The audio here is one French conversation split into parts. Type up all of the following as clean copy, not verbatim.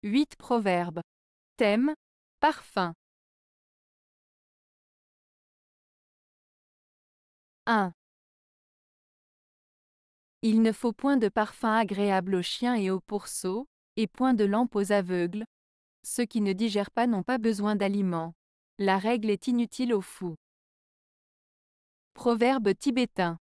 8 proverbes. Thème, parfum. 1. Il ne faut point de parfum agréable aux chiens et aux pourceaux, et point de lampe aux aveugles. Ceux qui ne digèrent pas n'ont pas besoin d'aliments. La règle est inutile aux fous. Proverbe tibétain.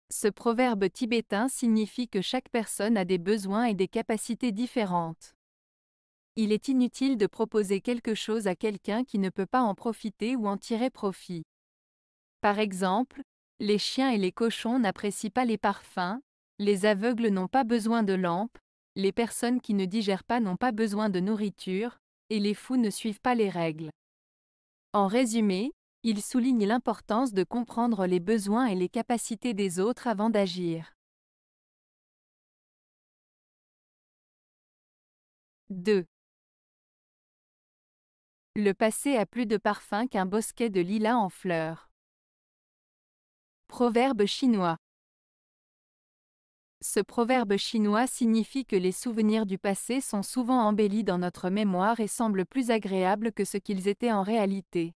Ce proverbe tibétain signifie que chaque personne a des besoins et des capacités différentes. Il est inutile de proposer quelque chose à quelqu'un qui ne peut pas en profiter ou en tirer profit. Par exemple, les chiens et les cochons n'apprécient pas les parfums, les aveugles n'ont pas besoin de lampes, les personnes qui ne digèrent pas n'ont pas besoin de nourriture, et les fous ne suivent pas les règles. En résumé, il souligne l'importance de comprendre les besoins et les capacités des autres avant d'agir. 2. Le passé a plus de parfum qu'un bosquet de lilas en fleurs. Proverbe chinois. Ce proverbe chinois signifie que les souvenirs du passé sont souvent embellis dans notre mémoire et semblent plus agréables que ce qu'ils étaient en réalité.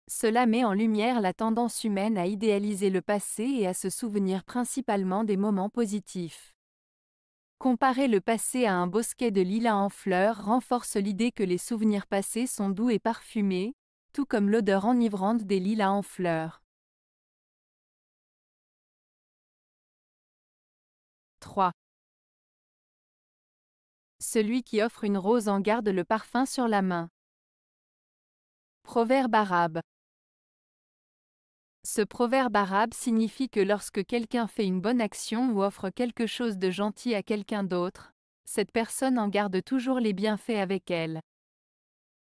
Cela met en lumière la tendance humaine à idéaliser le passé et à se souvenir principalement des moments positifs. Comparer le passé à un bosquet de lilas en fleurs renforce l'idée que les souvenirs passés sont doux et parfumés, tout comme l'odeur enivrante des lilas en fleurs. 3. Celui qui offre une rose en garde le parfum sur la main. Proverbe arabe. Ce proverbe arabe signifie que lorsque quelqu'un fait une bonne action ou offre quelque chose de gentil à quelqu'un d'autre, cette personne en garde toujours les bienfaits avec elle.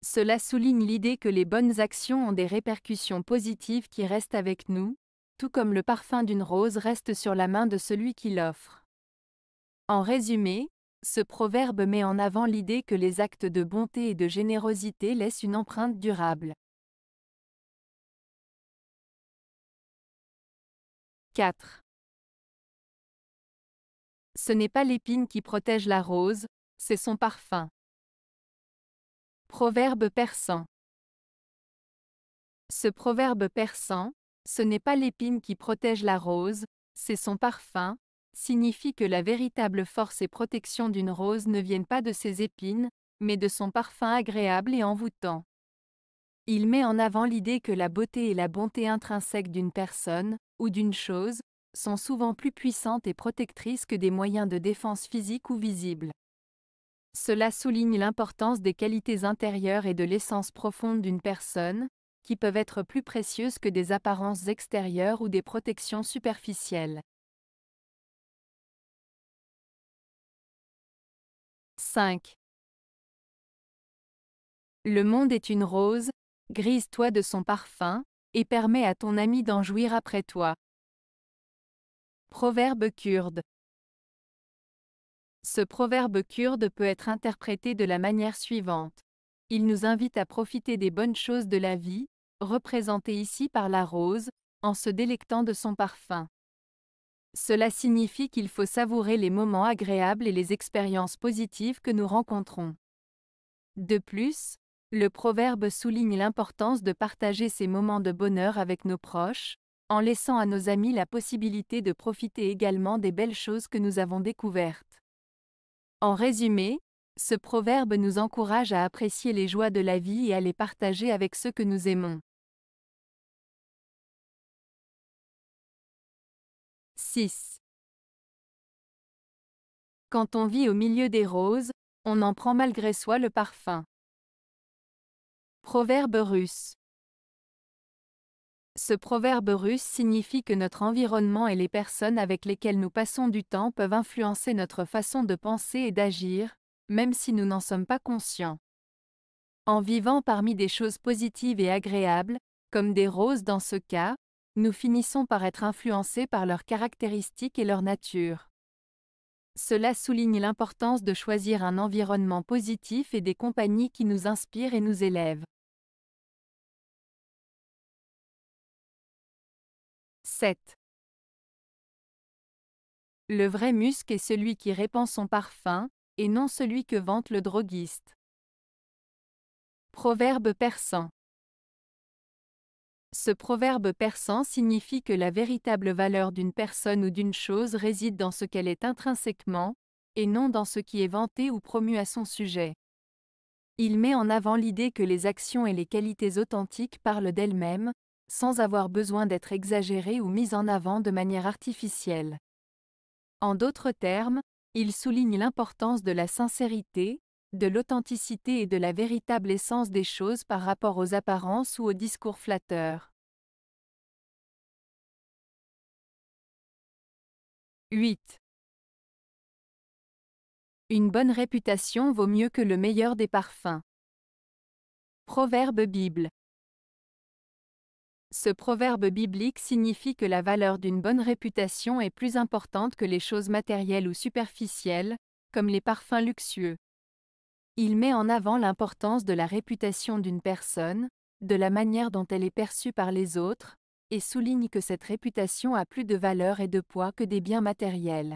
Cela souligne l'idée que les bonnes actions ont des répercussions positives qui restent avec nous, tout comme le parfum d'une rose reste sur la main de celui qui l'offre. En résumé, ce proverbe met en avant l'idée que les actes de bonté et de générosité laissent une empreinte durable. 4. Ce n'est pas l'épine qui protège la rose, c'est son parfum. Proverbe persan. Ce proverbe persan, ce n'est pas l'épine qui protège la rose, c'est son parfum, signifie que la véritable force et protection d'une rose ne viennent pas de ses épines, mais de son parfum agréable et envoûtant. Il met en avant l'idée que la beauté et la bonté intrinsèques d'une personne, ou d'une chose, sont souvent plus puissantes et protectrices que des moyens de défense physiques ou visibles. Cela souligne l'importance des qualités intérieures et de l'essence profonde d'une personne, qui peuvent être plus précieuses que des apparences extérieures ou des protections superficielles. 5. Le monde est une rose, grise-toi de son parfum, et permets à ton ami d'en jouir après toi. Proverbe kurde. Ce proverbe kurde peut être interprété de la manière suivante. Il nous invite à profiter des bonnes choses de la vie, représentées ici par la rose, en se délectant de son parfum. Cela signifie qu'il faut savourer les moments agréables et les expériences positives que nous rencontrons. De plus, le proverbe souligne l'importance de partager ces moments de bonheur avec nos proches, en laissant à nos amis la possibilité de profiter également des belles choses que nous avons découvertes. En résumé, ce proverbe nous encourage à apprécier les joies de la vie et à les partager avec ceux que nous aimons. 6. Quand on vit au milieu des roses, on en prend malgré soi le parfum. Proverbe russe. Ce proverbe russe signifie que notre environnement et les personnes avec lesquelles nous passons du temps peuvent influencer notre façon de penser et d'agir, même si nous n'en sommes pas conscients. En vivant parmi des choses positives et agréables, comme des roses dans ce cas, nous finissons par être influencés par leurs caractéristiques et leur nature. Cela souligne l'importance de choisir un environnement positif et des compagnies qui nous inspirent et nous élèvent. 7. Le vrai musc est celui qui répand son parfum, et non celui que vante le droguiste. Proverbe persan. Ce proverbe persan signifie que la véritable valeur d'une personne ou d'une chose réside dans ce qu'elle est intrinsèquement, et non dans ce qui est vanté ou promu à son sujet. Il met en avant l'idée que les actions et les qualités authentiques parlent d'elles-mêmes, sans avoir besoin d'être exagérées ou mises en avant de manière artificielle. En d'autres termes, il souligne l'importance de la sincérité, de l'authenticité et de la véritable essence des choses par rapport aux apparences ou aux discours flatteurs. 8. Une bonne réputation vaut mieux que le meilleur des parfums. Proverbe Bible. Ce proverbe biblique signifie que la valeur d'une bonne réputation est plus importante que les choses matérielles ou superficielles, comme les parfums luxueux. Il met en avant l'importance de la réputation d'une personne, de la manière dont elle est perçue par les autres, et souligne que cette réputation a plus de valeur et de poids que des biens matériels.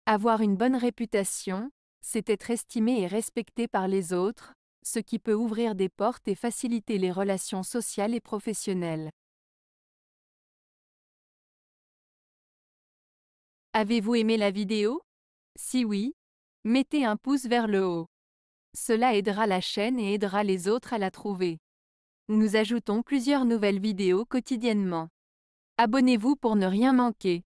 Avoir une bonne réputation, c'est être estimé et respecté par les autres, ce qui peut ouvrir des portes et faciliter les relations sociales et professionnelles. Avez-vous aimé la vidéo? Si oui, mettez un pouce vers le haut. Cela aidera la chaîne et aidera les autres à la trouver. Nous ajoutons plusieurs nouvelles vidéos quotidiennement. Abonnez-vous pour ne rien manquer.